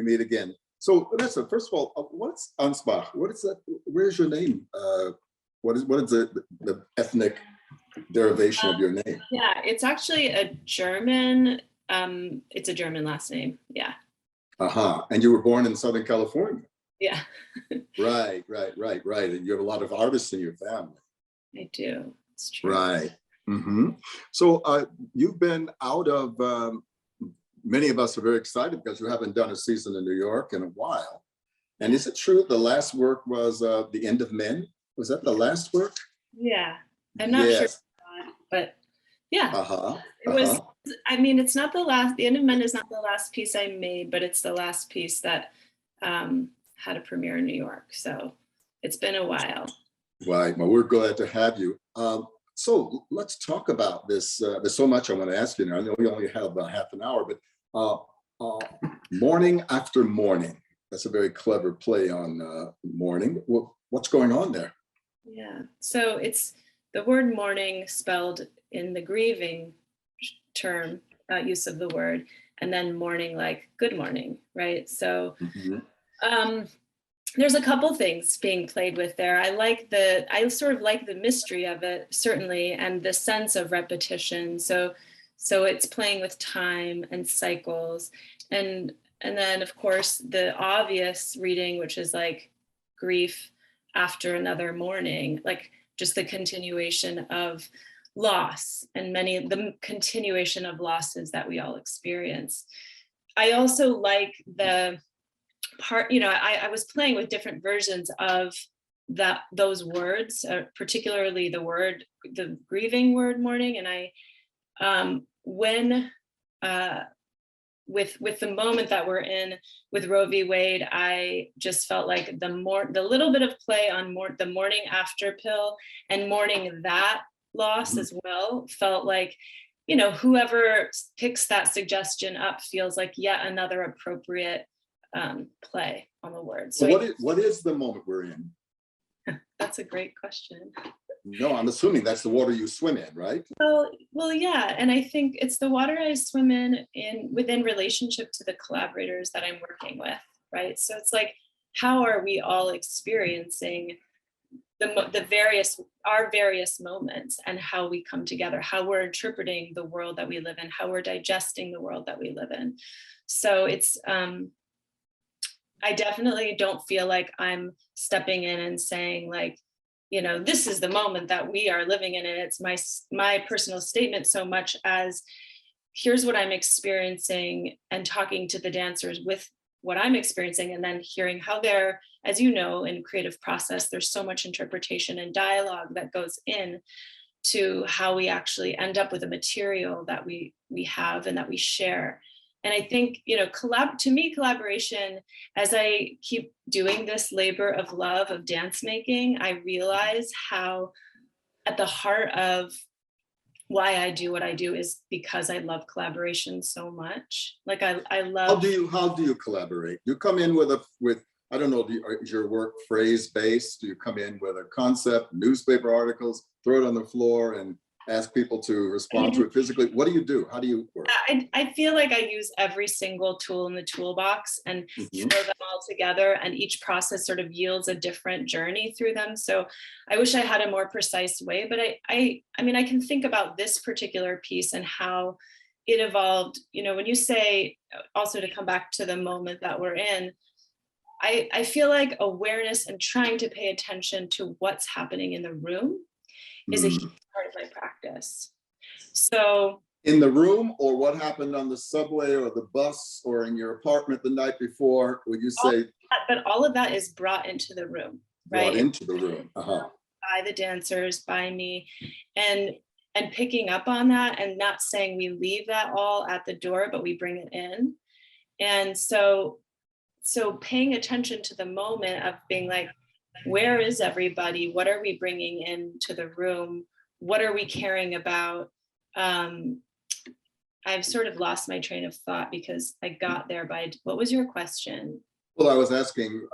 meet again. So Vanessa, first of all, what's Anspaugh? What is that? Where's your name? What is the ethnic derivation of your name? Yeah, it's actually a German. It's a German last name. Yeah. And you were born in Southern California. Yeah. Right. And you have a lot of artists in your family. I do. It's true. Right. So you've been out of, many of us are very excited because you haven't done a season in New York in a while. And is it true the last work was The End of Men? Was that the last work? Yeah. I'm not sure, but yeah. It was, I mean, it's not the last, The End of Men is not the last piece I made, but it's the last piece that had a premiere in New York. So it's been a while. Right. Well, we're glad to have you. So let's talk about this. There's so much I want to ask you now. I know we only have about half an hour, but Mourning After Mourning. That's a very clever play on mourning. What's going on there? Yeah. So it's the word mourning spelled in the grieving term, use of the word, and then morning like good morning, right? So there's a couple things being played with there. I sort of like the mystery of it, certainly, and the sense of repetition. So it's playing with time and cycles. And then of course the obvious reading, which is like grief after another morning, like just the continuation of loss and the continuation of losses that we all experience. I also like the part, I was playing with different versions of those words, particularly the grieving word mourning. And with the moment that we're in with Roe v. Wade, I just felt like the little bit of play on the morning after pill and mourning that loss as well felt like, whoever picks that suggestion up feels like yet another appropriate play on the word. So what is the moment we're in? That's a great question. No, I'm assuming that's the water you swim in, right? Well, yeah, and I think it's the water I swim in within relationship to the collaborators that I'm working with, right? So it's like, how are we all experiencing our various moments and how we come together, how we're interpreting the world that we live in, how we're digesting the world that we live in. So it's I definitely don't feel like I'm stepping in and saying like, this is the moment that we are living in, and it's my personal statement so much as here's what I'm experiencing and talking to the dancers with what I'm experiencing, and then hearing how they're, as you know, in creative process, there's so much interpretation and dialogue that goes in to how we actually end up with a material that we have and that we share. And I think, to me, collaboration, as I keep doing this labor of love of dance making, I realize how at the heart of why I do what I do is because I love collaboration so much. Like I love. How do you collaborate? You come in with I don't know, is your work phrase based? Do you come in with a concept, newspaper articles, throw it on the floor and ask people to respond to it physically? What do you do? How do you work? I feel like I use every single tool in the toolbox and throw them all together, and each process sort of yields a different journey through them. So I wish I had a more precise way, but I mean, I can think about this particular piece and how it evolved. When you say, also to come back to the moment that we're in, I feel like awareness and trying to pay attention to what's happening in the room is a huge part of my practice. So in the room, or what happened on the subway or the bus or in your apartment the night before, would you say? But all of that is brought into the room, right? Brought into the room, by the dancers, by me, and picking up on that and not saying we leave that all at the door, but we bring it in. And so paying attention to the moment of being like, where is everybody? What are we bringing into the room? What are we caring about? I've sort of lost my train of thought because I got there by, what was your question? Well, I was asking,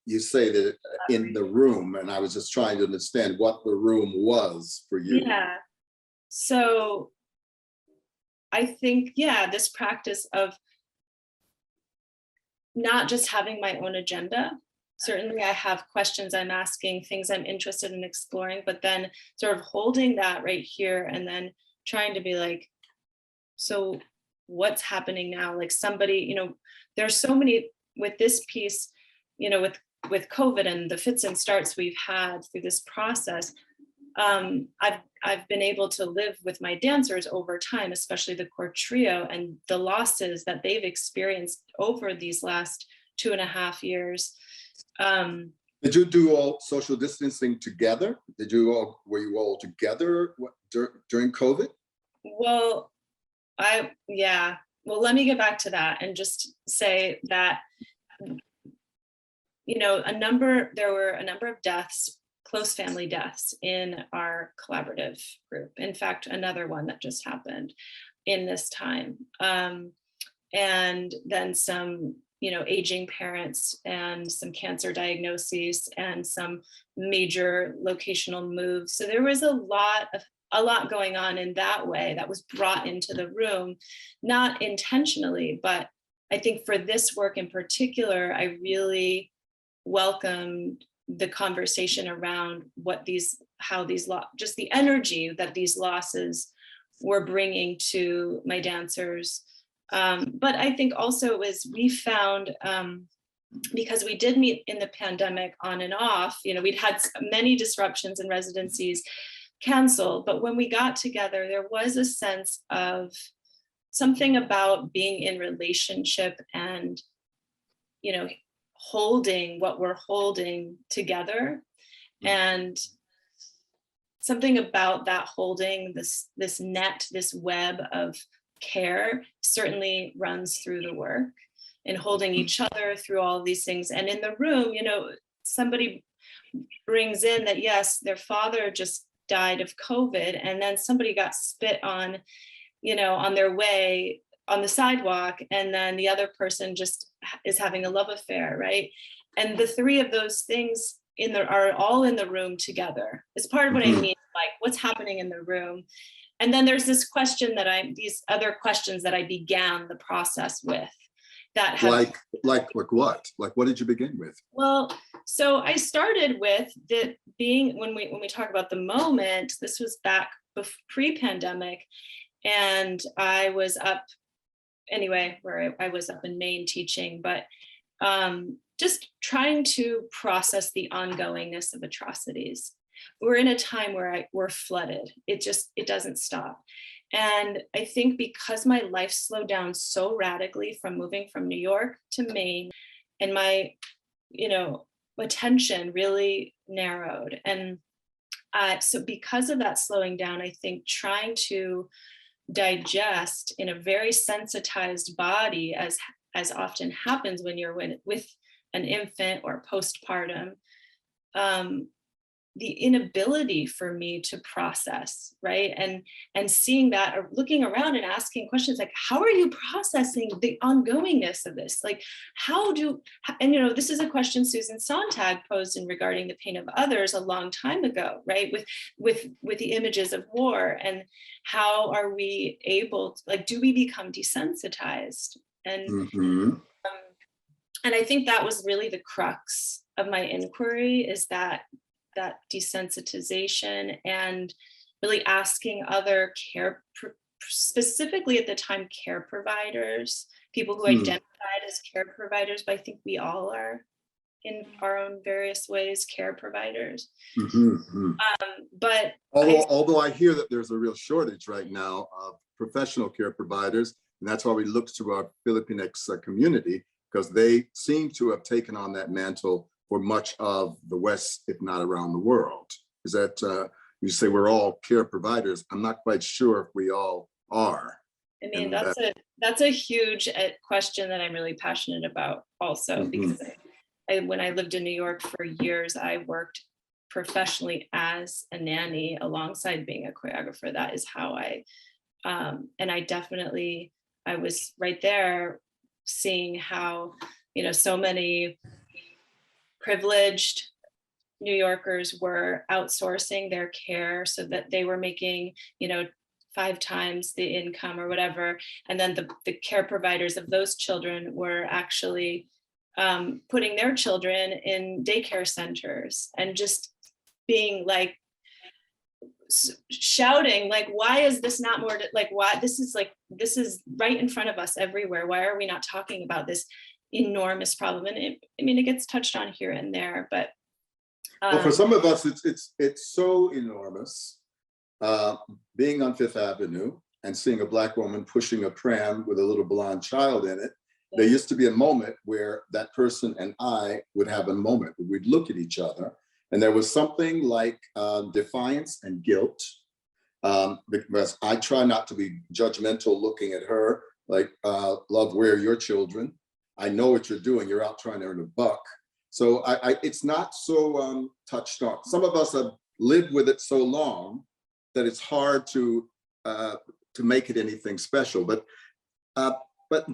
you say that in the room, and I was just trying to understand what the room was for you. Yeah. So I think, this practice of not just having my own agenda. Certainly I have questions I'm asking, things I'm interested in exploring, but then sort of holding that right here and then trying to be like, so what's happening now? Like somebody, there's so many with this piece, with COVID and the fits and starts we've had through this process. I've been able to live with my dancers over time, especially the core trio, and the losses that they've experienced over these last 2.5 years. Did you do all social distancing together? Were you all together during COVID? Well, let me get back to that and just say that, there were a number of deaths, close family deaths in our collaborative group. In fact, another one that just happened in this time. And then some, aging parents and some cancer diagnoses and some major locational moves. So there was a lot going on in that way that was brought into the room, not intentionally, but I think for this work in particular, I really welcomed the conversation around just the energy that these losses were bringing to my dancers. But I think also we found, because we did meet in the pandemic on and off, we'd had many disruptions and residencies canceled, but when we got together, there was a sense of something about being in relationship and, holding what we're holding together, and something about that holding this net, this web of care certainly runs through the work, and holding each other through all of these things. And in the room, somebody brings in that, yes, their father just died of COVID, and then somebody got spit on, on their way on the sidewalk, and then the other person just is having a love affair, right? And the three of those things are all in the room together. It's part of what I mean, like what's happening in the room. And then there's this question these other questions that I began the process with that have, like what? Like what did you begin with? Well, so I started with when we talk about the moment, this was back pre-pandemic, and I was up where I was up in Maine teaching, but just trying to process the ongoingness of atrocities. We're in a time where we're flooded. It doesn't stop. And I think because my life slowed down so radically from moving from New York to Maine, and my, attention really narrowed. And so because of that slowing down, I think trying to digest in a very sensitized body, as often happens when you're with an infant or postpartum, the inability for me to process, right? And seeing that, or looking around and asking questions like, how are you processing the ongoingness of this? Like, this is a question Susan Sontag posed in regarding the pain of others a long time ago, right? With the images of war, and how are we able to, do we become desensitized? And and I think that was really the crux of my inquiry, is that desensitization, and really asking other specifically at the time, care providers, people who identified as care providers, but I think we all are in our own various ways care providers. But although I hear that there's a real shortage right now of professional care providers, and that's why we look to our Filipinx community, because they seem to have taken on that mantle for much of the West, if not around the world. Is that, you say we're all care providers? I'm not quite sure if we all are. I mean, that's a huge question that I'm really passionate about also, because when I lived in New York for years, I worked professionally as a nanny alongside being a choreographer. That is how and I was right there seeing how, so many privileged New Yorkers were outsourcing their care so that they were making, 5 times the income or whatever. And then the care providers of those children were actually putting their children in daycare centers and just being like shouting, like, why is this not more like, why this is right in front of us everywhere. Why are we not talking about this enormous problem? And it gets touched on here and there, but well, for some of us, it's so enormous. Being on Fifth Avenue and seeing a Black woman pushing a pram with a little blonde child in it, there used to be a moment where that person and I would have a moment where we'd look at each other, and there was something like defiance and guilt, because I try not to be judgmental looking at her, like, love, where are your children? I know what you're doing. You're out trying to earn a buck. So it's not so touched on. Some of us have lived with it so long that it's hard to make it anything special. But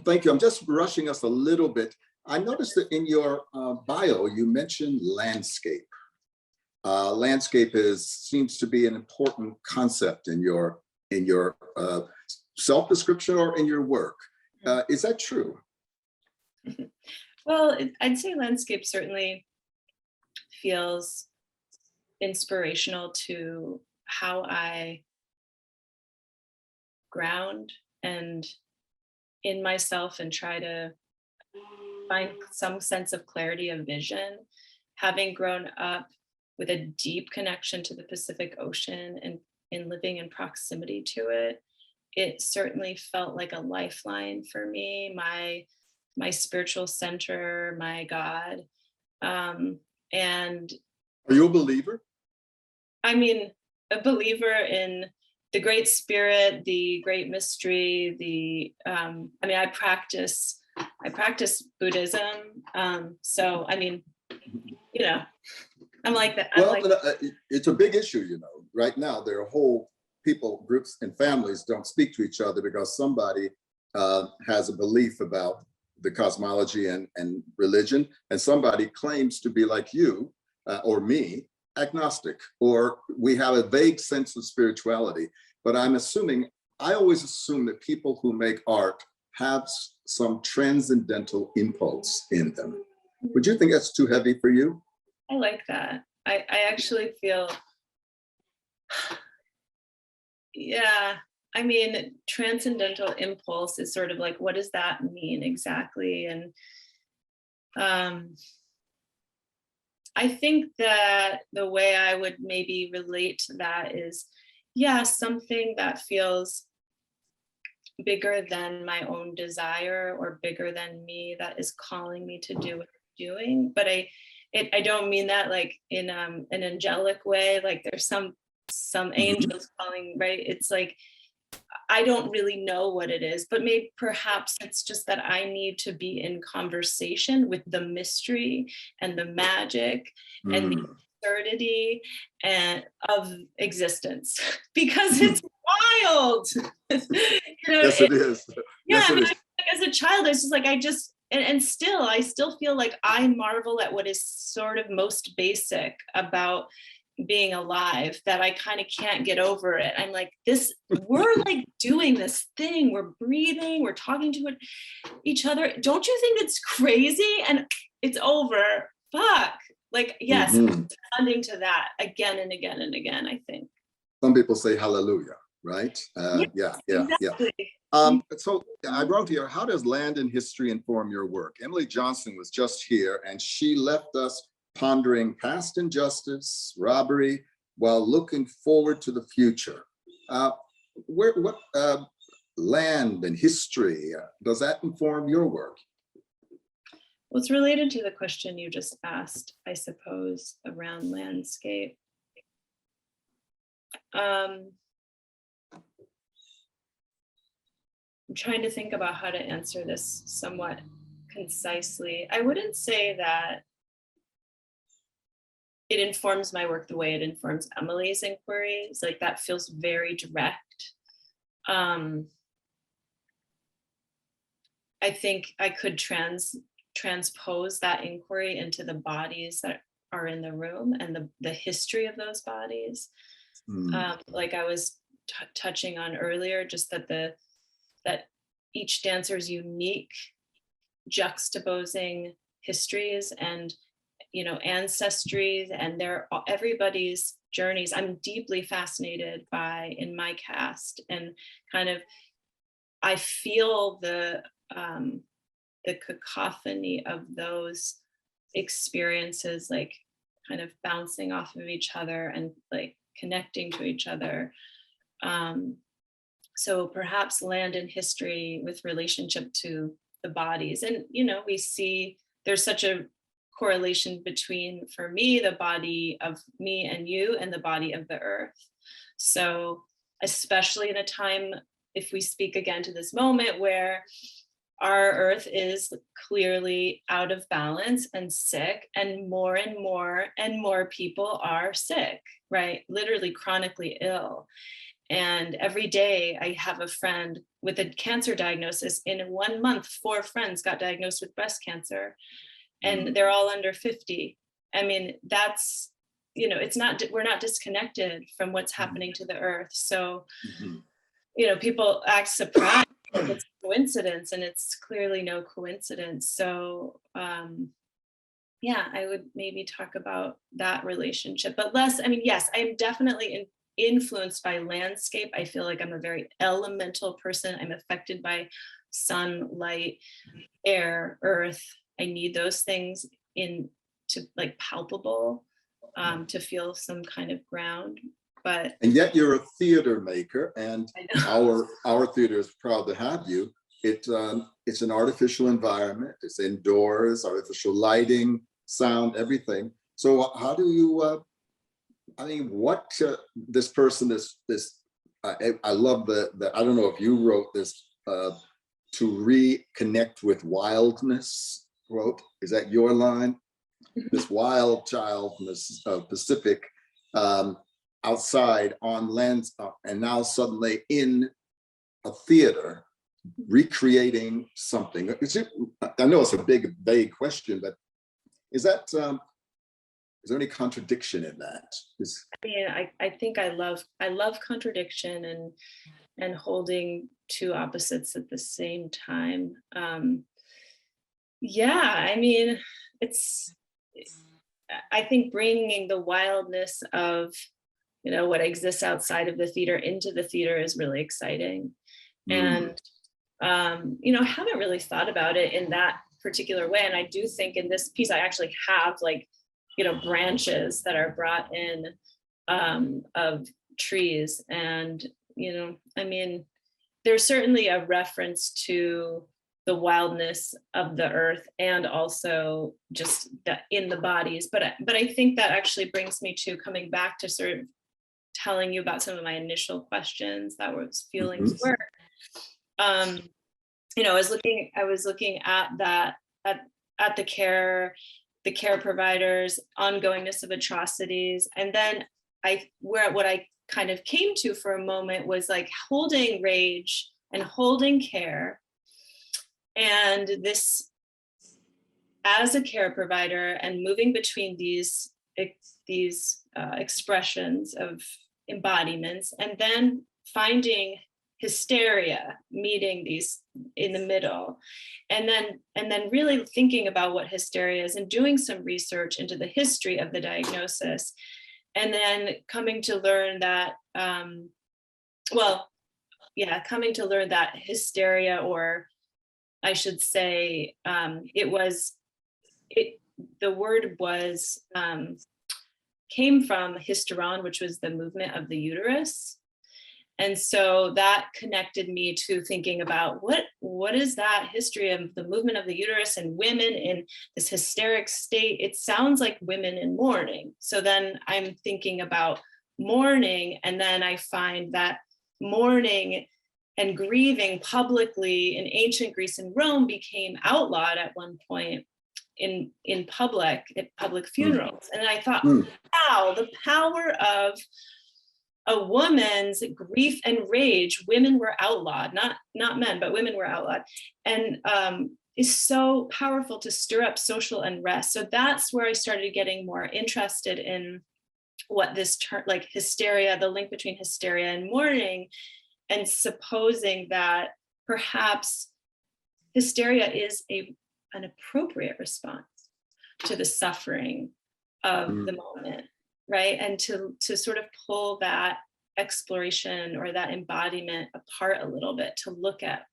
thank you. I'm just rushing us a little bit. I noticed that in your bio, you mentioned landscape. Landscape seems to be an important concept in your self-description or in your work. Is that true? Well, I'd say landscape certainly feels inspirational to how I ground and in myself and try to find some sense of clarity of vision. Having grown up with a deep connection to the Pacific Ocean and in living in proximity to it, it certainly felt like a lifeline for me, my spiritual center, my God. And are you a believer? I mean, a believer in the great spirit, the great mystery, I practice Buddhism. So, I'm like that. It's a big issue, right now. There are whole people, groups and families don't speak to each other because somebody has a belief about the cosmology and religion, and somebody claims to be like you or me, agnostic, or we have a vague sense of spirituality. But I always assume that people who make art have some transcendental impulse in them. Would you think that's too heavy for you? I like that. I actually feel, yeah, transcendental impulse is sort of like, what does that mean exactly? And I think that the way I would maybe relate to that is, something that feels bigger than my own desire or bigger than me that is calling me to do what I'm doing. But I don't mean that like in an angelic way, like there's some angels calling, right? It's like, I don't really know what it is, but perhaps it's just that I need to be in conversation with the mystery and the magic and the absurdity and of existence, because it's wild. Yes, it is. Yeah, as a child, it's just like I still feel like I marvel at what is sort of most basic about being alive, that I kind of can't get over it. I'm like, we're like doing this thing, we're breathing, we're talking to each other. Don't you think it's crazy? And it's over. Fuck. Like, yes, responding to that again and again and again, I think. Some people say hallelujah, right? Exactly. So I wrote here, how does land and history inform your work? Emily Johnson was just here and she left us pondering past injustice, robbery, while looking forward to the future. What land and history, does that inform your work? Well, it's related to the question you just asked, I suppose, around landscape. I'm trying to think about how to answer this somewhat concisely. I wouldn't say that it informs my work the way it informs Emily's inquiries. Like, that feels very direct. I think I could transpose that inquiry into the bodies that are in the room and the history of those bodies. Like I was touching on earlier, just that each dancer's unique juxtaposing histories and, you know, ancestries, and everybody's journeys. I'm deeply fascinated by in my cast, and kind of I feel the cacophony of those experiences, like kind of bouncing off of each other and like connecting to each other. So perhaps land and history with relationship to the bodies. And, you know, we see there's such a correlation between, for me, the body of me and you and the body of the earth. So especially in a time, if we speak again to this moment where our earth is clearly out of balance and sick, and more and more people are sick, right? Literally chronically ill. And every day I have a friend with a cancer diagnosis. In 1 month, 4 friends got diagnosed with breast cancer, and they're all under 50. I mean, that's, you know, it's not, we're not disconnected from what's happening to the earth. So, you know, people act surprised if it's a coincidence, and it's clearly no coincidence. So, yeah, I would maybe talk about that relationship, but less, I mean, yes, I'm definitely influenced by landscape. I feel like I'm a very elemental person. I'm affected by sun, light, air, earth. I need those things in to like palpable, to feel some kind of ground. But and yet you're a theater maker, and our theater is proud to have you. It's an artificial environment. It's indoors, artificial lighting, sound, everything. So how do you? I mean, what this person is? I love the. I don't know if you wrote this. To reconnect with wildness. Wrote, is that your line? This wild child from the Pacific, outside on land, and now suddenly in a theater, recreating something. I know it's a big, vague question, but is that? Is there any contradiction in that? I mean, I think I love contradiction and holding two opposites at the same time. Yeah, I mean, I think bringing the wildness of, you know, what exists outside of the theater into the theater is really exciting. And, you know, I haven't really thought about it in that particular way. And I do think in this piece, I actually have like, you know, branches that are brought in, of trees. And, you know, I mean, there's certainly a reference to the wildness of the earth, and also just that in the bodies. But I think that actually brings me to coming back to sort of telling you about some of my initial questions that was feelings were. You know, I was looking at that, at the care providers, ongoingness of atrocities, and then what I kind of came to for a moment was like holding rage and holding care. And this, as a care provider, and moving between these expressions of embodiments, and then finding hysteria, meeting these in the middle, and then really thinking about what hysteria is, and doing some research into the history of the diagnosis, and then coming to learn that, coming to learn that hysteria, or I should say, the word was, came from hysteron, which was the movement of the uterus. And so that connected me to thinking about what is that history of the movement of the uterus and women in this hysteric state. It sounds like women in mourning. So then I'm thinking about mourning, and then I find that mourning and grieving publicly in ancient Greece and Rome became outlawed at one point in public, at public funerals. And I thought, wow, the power of a woman's grief and rage. Women were outlawed, not men, but women were outlawed, and is so powerful to stir up social unrest. So that's where I started getting more interested in what this term, like hysteria, the link between hysteria and mourning, and supposing that perhaps hysteria is an appropriate response to the suffering of Mm. the moment, right? And to sort of pull that exploration or that embodiment apart a little bit, to look at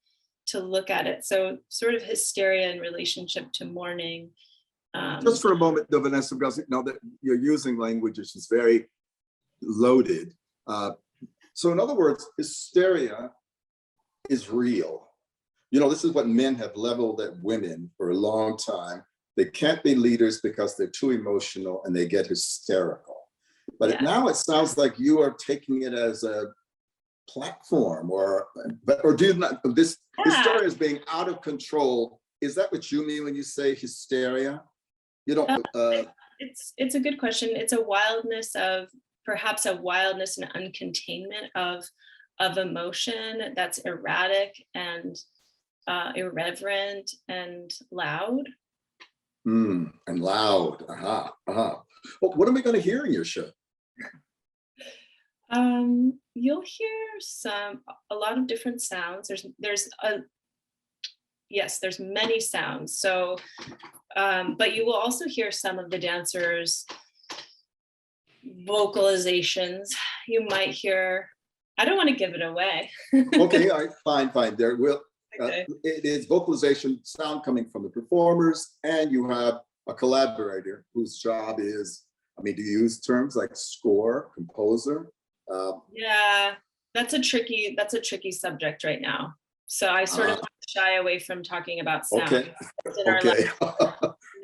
it. So sort of hysteria in relationship to mourning. Just for a moment, though, Vanessa, because now that you're using language which is very loaded. So in other words, hysteria is real. This is what men have leveled at women for a long time. They can't be leaders because they're too emotional and they get hysterical. But Yeah. now it sounds like you are taking it as a platform, or do you not? This hysteria is being out of control. Is that what you mean when you say hysteria? You don't. It's a good question. It's a wildness of perhaps a wildness and uncontainment of emotion that's erratic and irreverent and loud. And loud. Well, what are we going to hear in your show? You'll hear a lot of different sounds. There's many sounds. So, but you will also hear some of the dancers' vocalizations. You might hear, I don't want to give it away. Okay, all right, fine. There will. Okay. It is vocalization, sound coming from the performers, and you have a collaborator whose job is, do you use terms like score, composer? Yeah, that's a tricky subject right now. So I sort of shy away from talking about sound. Okay.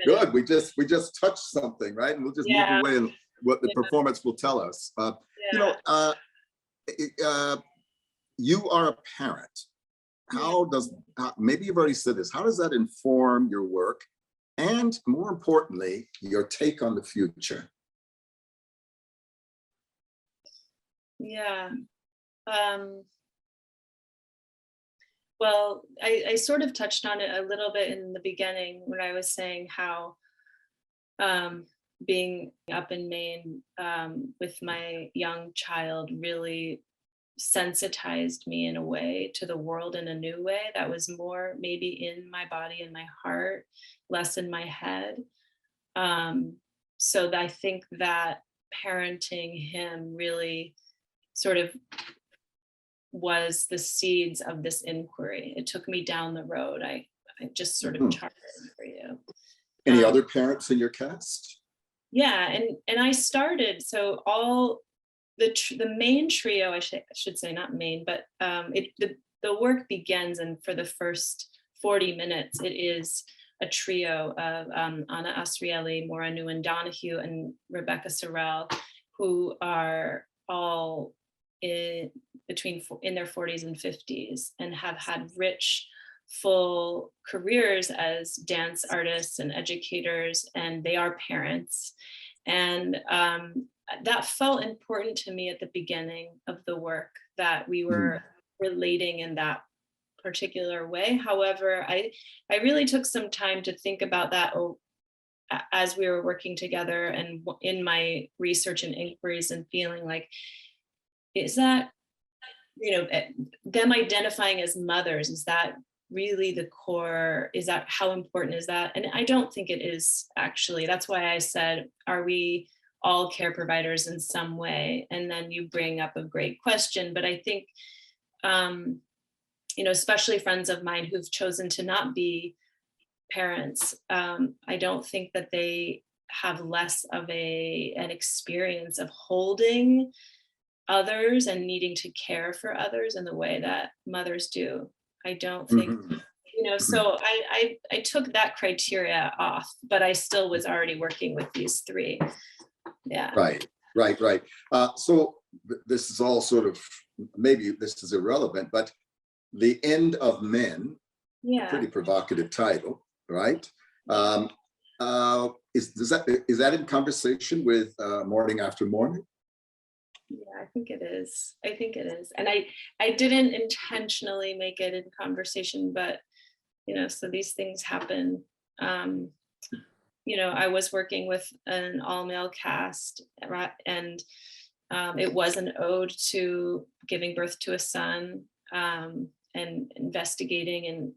Good. We just touched something, right? And we'll just move away and what the performance will tell us. You are a parent. Maybe you've already said this, how does that inform your work? And more importantly, your take on the future? Yeah. Well, I sort of touched on it a little bit in the beginning when I was saying how being up in Maine with my young child really sensitized me in a way to the world in a new way that was more maybe in my body and my heart, less in my head. So I think that parenting him really sort of was the seeds of this inquiry. It took me down the road. I just sort of charted for you. Any other parents in your cast? Yeah, and I started, so all the main trio, I should say, not main, but the work begins, and for the first 40 minutes, it is a trio of Anna Asrieli, Maura Nguyen Donahue, and Rebecca Sorrell, who are all in their 40s and 50s and have had rich, full careers as dance artists and educators, and they are parents. And that felt important to me at the beginning of the work, that we were relating in that particular way. However, I really took some time to think about that as we were working together, and in my research and inquiries, and feeling like, is that, them identifying as mothers, is that really the core? Is that, how important is that? And I don't think it is, actually. That's why I said, are we all care providers in some way? And then you bring up a great question. But I think, especially friends of mine who've chosen to not be parents, I don't think that they have less of an experience of holding others and needing to care for others in the way that mothers do. I don't think, so I took that criteria off, but I still was already working with these three. Yeah. Right. So this is all sort of, maybe this is irrelevant, but The End of Men, Yeah. pretty provocative title, right? Is that in conversation with Morning After Morning? Yeah, I think it is. And I didn't intentionally make it in conversation, but, so these things happen. I was working with an all-male cast, right? And it was an ode to giving birth to a son, and investigating and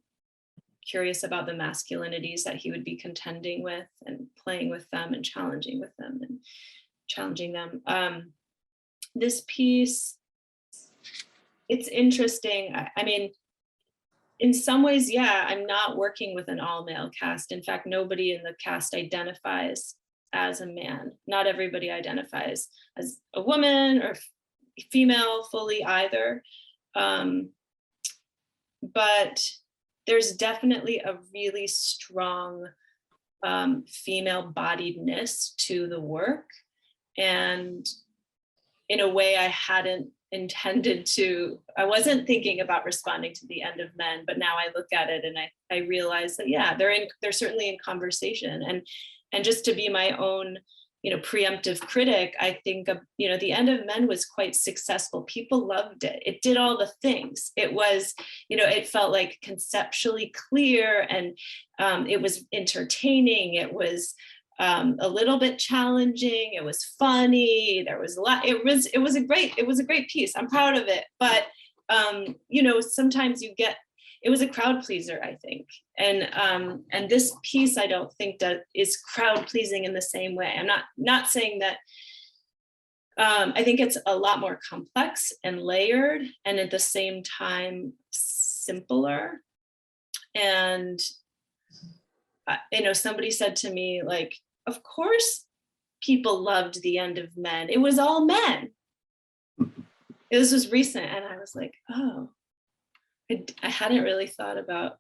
curious about the masculinities that he would be contending with and playing with them and challenging with them and challenging them. This piece, it's interesting. I mean, in some ways, yeah, I'm not working with an all male cast. In fact, nobody in the cast identifies as a man. Not everybody identifies as a woman or female fully either. But there's definitely a really strong female bodiedness to the work. And in a way I hadn't intended to, I wasn't thinking about responding to The End of Men, but now I look at it and I realize that, yeah, they're certainly in conversation. And just to be my own, preemptive critic, I think, The End of Men was quite successful. People loved it. It did all the things. It was, it felt like conceptually clear, and it was entertaining. It was a little bit challenging. It was funny. There was a lot. It was a great piece. I'm proud of it. But sometimes it was a crowd pleaser, I think. And this piece, I don't think that is crowd pleasing in the same way. I'm not saying that. I think it's a lot more complex and layered, and at the same time simpler. And somebody said to me, like, of course people loved The End of Men. It was all men. This was recent, and I was like, oh, I hadn't really thought about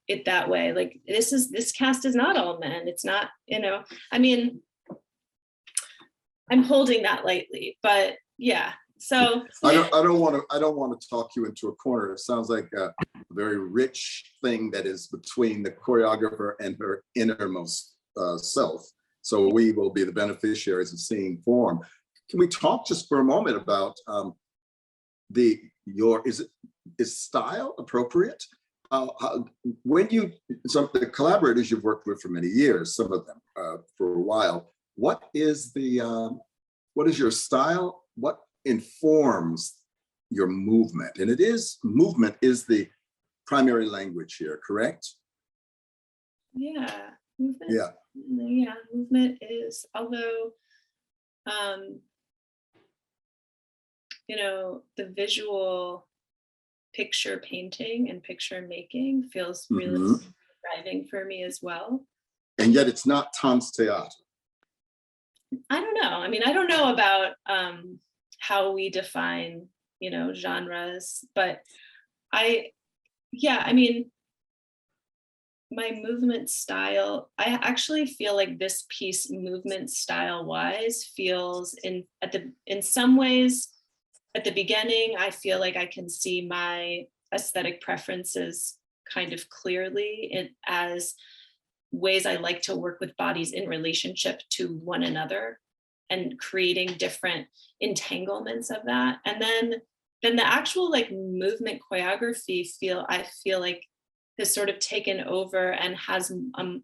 it that way. Like, this cast is not all men. It's not, I mean, I'm holding that lightly, but yeah. So I don't want to talk you into a corner. It sounds like a very rich thing that is between the choreographer and her innermost self. So we will be the beneficiaries of seeing form. Can we talk just for a moment about is style appropriate? When the collaborators you've worked with for many years, some of them for a while, what is your style? What informs your movement? And movement is the primary language here, correct? Yeah, movement. Yeah. Yeah, movement is, although the visual picture painting and picture making feels really driving for me as well. And yet it's not Tanz Theater. I don't know. I mean, I don't know about how we define, genres, but I mean, my movement style, I actually feel like this piece, movement style wise, feels in some ways at the beginning, I feel like I can see my aesthetic preferences kind of clearly as ways I like to work with bodies in relationship to one another and creating different entanglements of that. And then the actual like movement choreography I feel like has sort of taken over and has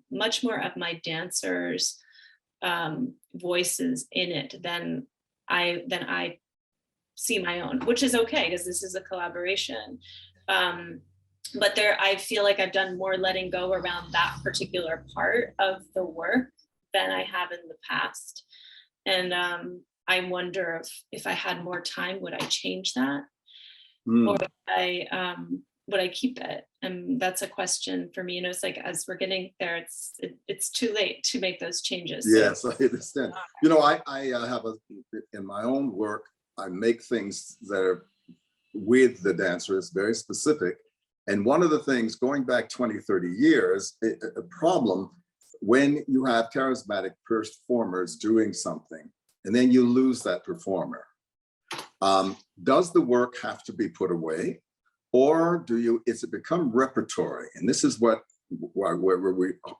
much more of my dancers' voices in it than I see my own, which is okay because this is a collaboration. But I feel like I've done more letting go around that particular part of the work than I have in the past. And I wonder if I had more time, would I change that? Or would I keep it? And that's a question for me. It's like, as we're getting there, it's too late to make those changes. Yes, I understand. I have in my own work, I make things that are with the dancers, very specific. And one of the things going back 20, 30 years, a problem when you have charismatic performers doing something and then you lose that performer. Does the work have to be put away, or is it become repertory? And this is where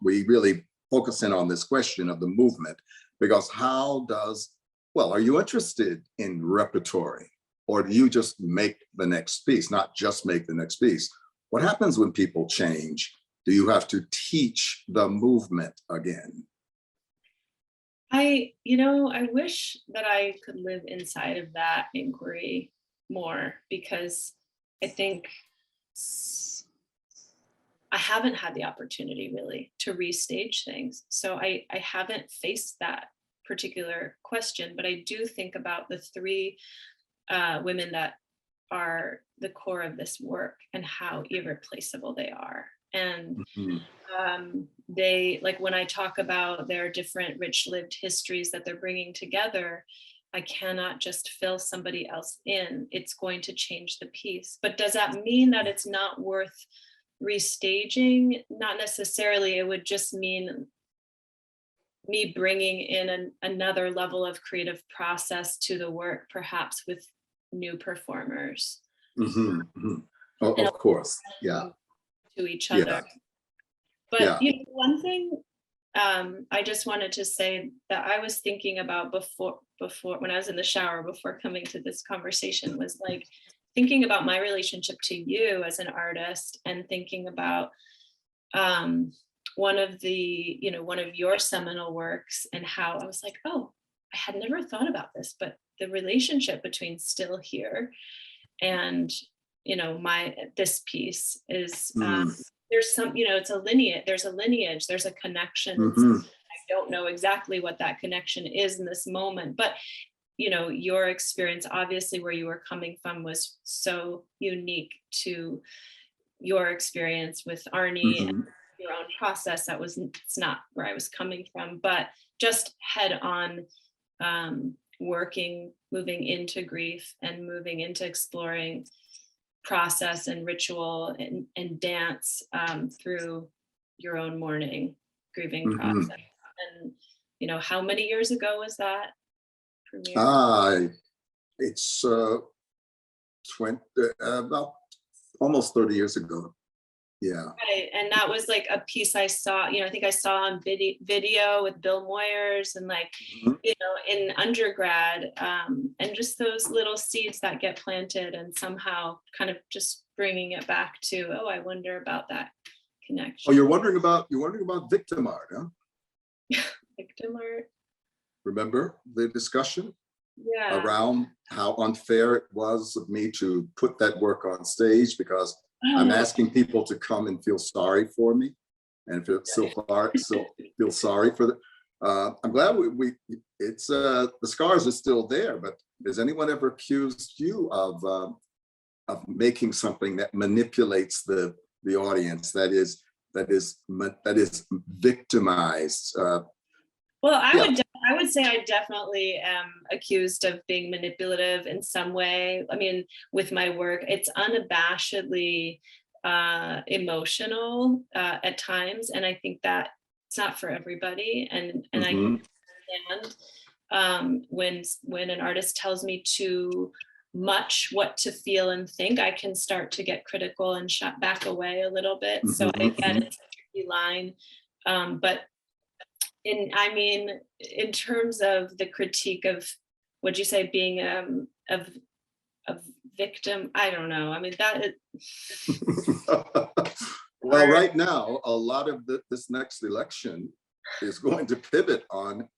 we really focus in on this question of the movement, because are you interested in repertory, or do you just make the next piece, not just make the next piece? What happens when people change? Do you have to teach the movement again? I wish that I could live inside of that inquiry more, because I think I haven't had the opportunity really to restage things. So I haven't faced that particular question, but I do think about the three women that are the core of this work and how irreplaceable they are. And Mhm. they, like when I talk about their different rich lived histories that they're bringing together, I cannot just fill somebody else in. It's going to change the piece. But does that mean that it's not worth restaging? Not necessarily. It would just mean me bringing in another level of creative process to the work, perhaps with new performers Mhm. Mhm. Oh, and of course. Yeah. to each Yeah. other. But Yeah. you know, one thing I just wanted to say that I was thinking about before when I was in the shower before coming to this conversation was like thinking about my relationship to you as an artist and thinking about um, one of your seminal works and how I was like, oh, I had never thought about this, but the relationship between Still Here and this piece is Mm. there's some, it's a lineage, there's a connection, and Mhm. I don't know exactly what that connection is in this moment, but your experience, obviously where you were coming from was so unique to your experience with Arnie and Mhm. your own process. It's not where I was coming from, but just head on moving into grief and moving into exploring process and ritual and dance through your own mourning, grieving Mhm. process. And how many years ago was that premiere? Ah, it's 20, about almost 30 years ago. Yeah. Right, and that was like a piece I saw, I think I saw on video with Bill Moyers and like, Mhm. in undergrad, and just those little seeds that get planted and somehow kind of just bringing it back to, oh, I wonder about that Oh, connection. you're wondering about victim art, huh? Victim art. Remember the discussion Yeah. around how unfair it was of me to put that work on stage because I'm Oh, asking people to come and feel sorry for me and feel sorry for the. I'm glad it's the scars are still there, but has anyone ever accused you of making something that manipulates the audience, that is victimized? well, Yeah. I would say I definitely am accused of being manipulative in some way. I mean, with my work, it's unabashedly emotional at times, and I think that it's not for everybody. And I Hmm. understand when an artist tells me too much what to feel and think, I can start to get critical and shut back away a little bit. So I get Hmm. it's a tricky line, but in terms of the critique of, what'd you say, being of victim, I don't know. I mean, that is Well, hard. right now, a lot of this next election is going to pivot on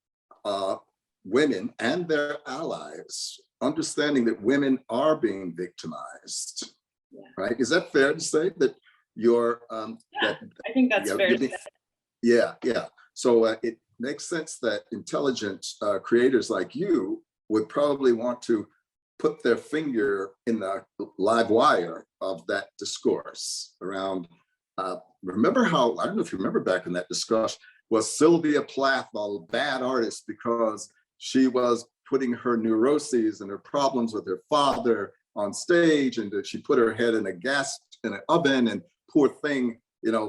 uh, women and their allies, understanding that women are being victimized. Yeah, Right? Is that fair to say that you're yeah, that I think that's yeah, fair you're to being, say. yeah, yeah. So it makes sense that intelligent creators like you would probably want to put their finger in the live wire of that discourse around. Remember how, I don't know if you remember back in that discussion, was Sylvia Plath a bad artist because she was putting her neuroses and her problems with her father on stage, and that she put her head in an oven, and poor thing,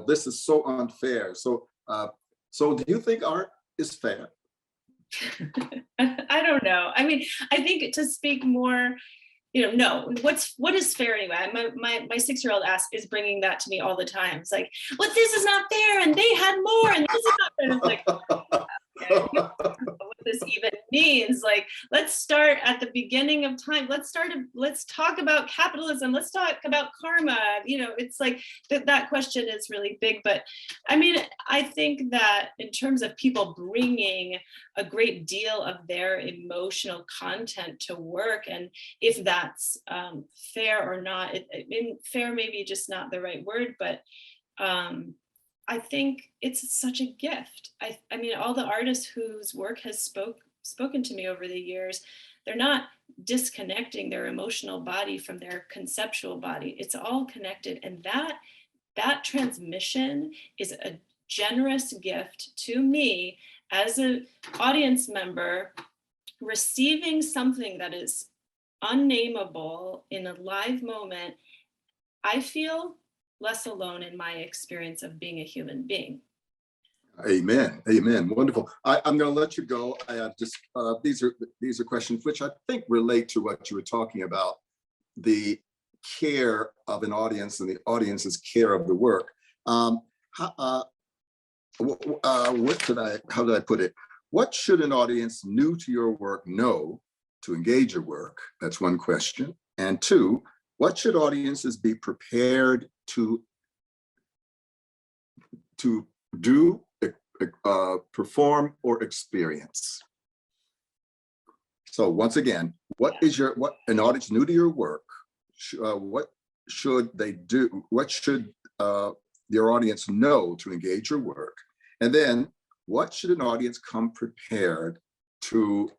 this is so unfair. So do you think art is fair? I don't know. I mean, I think to speak more, no, what is fair anyway? My 6-year-old is bringing that to me all the time. It's like, well, this is not fair, and they had more, and this is not fair. And it's like, okay, you don't know what this even means. Like, let's start at the beginning of time. Let's talk about capitalism. Let's talk about karma. It's like that question is really big. But I mean, I think that in terms of people bringing a great deal of their emotional content to work, and if that's fair or not, fair maybe just not the right word, but I think it's such a gift. I mean, all the artists whose work has spoken to me over the years, they're not disconnecting their emotional body from their conceptual body. It's all connected, and that transmission is a generous gift to me as an audience member, receiving something that is unnameable in a live moment. I feel less alone in my experience of being a human being. Amen. Amen. Wonderful. I'm going to let you go. These are questions which I think relate to what you were talking about, the care of an audience and the audience's care of the work. How did I put it? What should an audience new to your work know to engage your work? That's one question. And two, what should audiences be prepared to do, perform, or experience? So once again, what an audience new to your work, what should they do? What should your audience know to engage your work? And then what should an audience come prepared to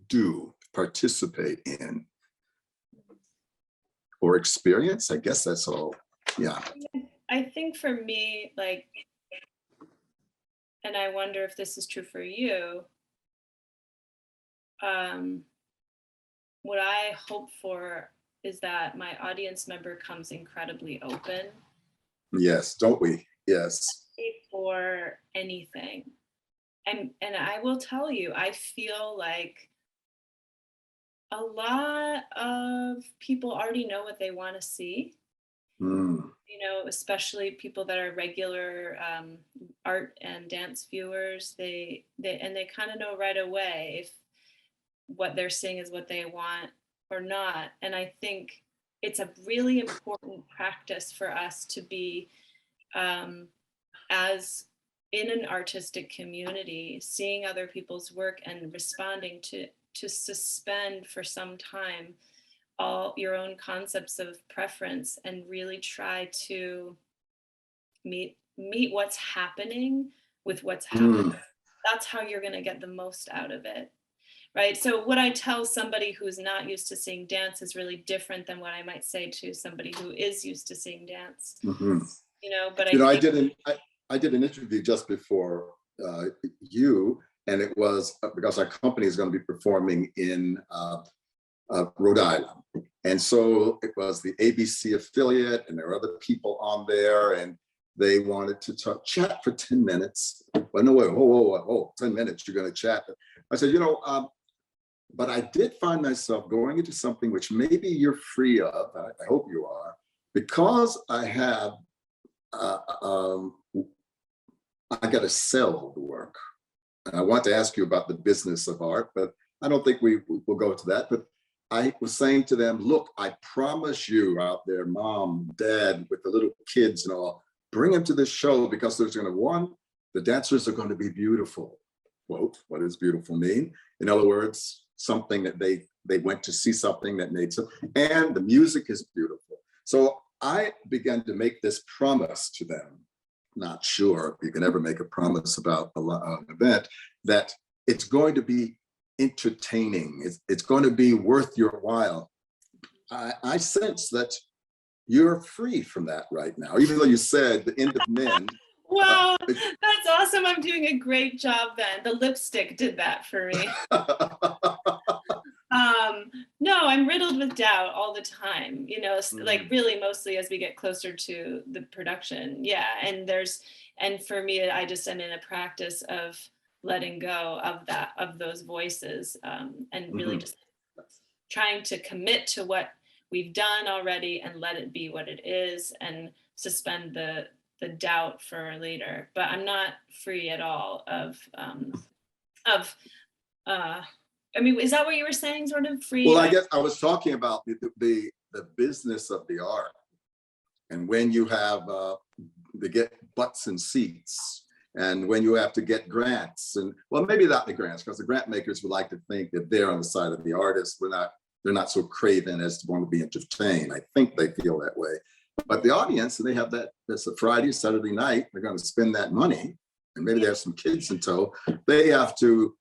do, participate in, or experience? I guess that's all. Yeah. I think for me, like, and I wonder if this is true for you, what I hope for is that my audience member comes incredibly open. Yes, don't we? Yes. For anything. And I will tell you, I feel like a lot of people already know what they want to see. You know, especially people that are regular art and dance viewers, they kind of know right away if what they're seeing is what they want or not. And I think it's a really important practice for us to be as in an artistic community, seeing other people's work and responding to suspend for some time all your own concepts of preference and really try to meet what's happening with what's happening. That's how you're going to get the most out of it, right? So what I tell somebody who's not used to seeing dance is really different than what I might say to somebody who is used to seeing dance. You know, but I did an interview just before you, and it was because our company is going to be performing in Rhode Island. And so it was the ABC affiliate, and there were other people on there, and they wanted to chat for 10 minutes. Well, no way, whoa, 10 minutes, you're going to chat. I said, but I did find myself going into something which maybe you're free of, I hope you are, because I have, I got to sell the work. And I want to ask you about the business of art, but I don't think we will go to that. But I was saying to them, look, I promise you out there, mom, dad, with the little kids and all, bring them to this show because there's going to, the dancers are going to be beautiful. Quote, what does beautiful mean? In other words, something that they went to see something that made sense, and the music is beautiful. So I began to make this promise to them. Not sure if you can ever make a promise about an event, that it's going to be entertaining. It's going to be worth your while. I sense that you're free from that right now, even though you said the end of men. Wow, that's awesome. I'm doing a great job then. The lipstick did that for me. No, I'm riddled with doubt all the time, like really mostly as we get closer to the production. Yeah. And for me, I just am in a practice of letting go of those voices, and really just trying to commit to what we've done already and let it be what it is and suspend the doubt for later. But I'm not free at all of I mean, is that what you were saying, sort of free? Well, I guess I was talking about the business of the art, and when you have to get butts and seats, and when you have to get grants, and well, maybe not the grants, because the grant makers would like to think that they're on the side of the artist. They're not so craven as to want to be entertained. I think they feel that way. But the audience, they have that, it's a Friday, Saturday night, they're going to spend that money, and maybe they have some kids in tow. They have to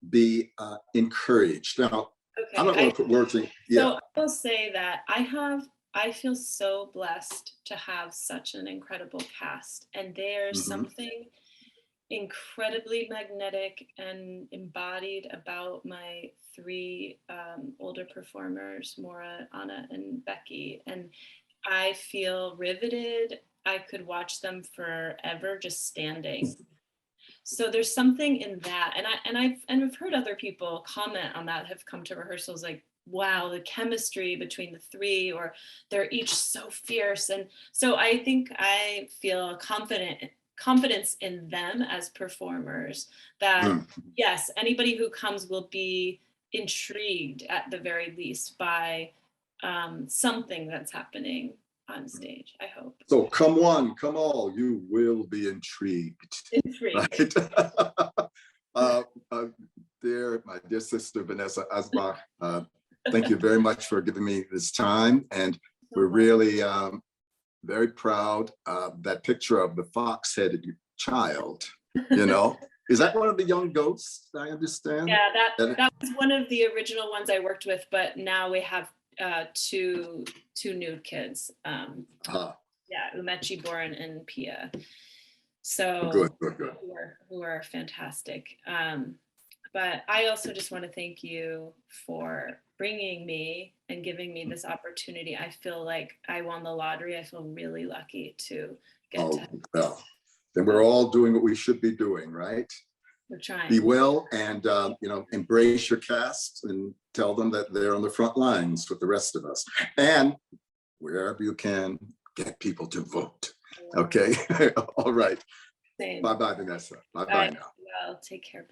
be encouraged. Now, Okay. I don't want to put words in. Yeah. So I will say that I feel so blessed to have such an incredible cast, and there's something incredibly magnetic and embodied about my three older performers, Maura, Anna, and Becky. And I feel riveted. I could watch them forever just standing. So there's something in that. And I've heard other people comment on that, have come to rehearsals like, wow, the chemistry between the three, or they're each so fierce. And so I think I feel confidence in them as performers that yes, anybody who comes will be intrigued at the very least by something that's happening on stage, I hope. So come one, come all, you will be intrigued. Intrigued. Right? My dear sister, Vanessa Anspaugh, thank you very much for giving me this time. And we're really very proud of that picture of the fox-headed child, you know. Is that one of the young ghosts, I understand? Yeah, that was one of the original ones I worked with, but now we have two nude kids. Yeah, Umechi, Boren, and Pia. So good. Who are fantastic. But I also just want to thank you for bringing me and giving me this opportunity. I feel like I won the lottery. I feel really lucky to get to. Well, then we're all doing what we should be doing, right? We're trying. Be well, and you know, embrace your cast and tell them that they're on the front lines with the rest of us. And wherever you can, get people to vote. Okay. All right. Same. Bye-bye, Vanessa. Bye-bye now. Well, take care.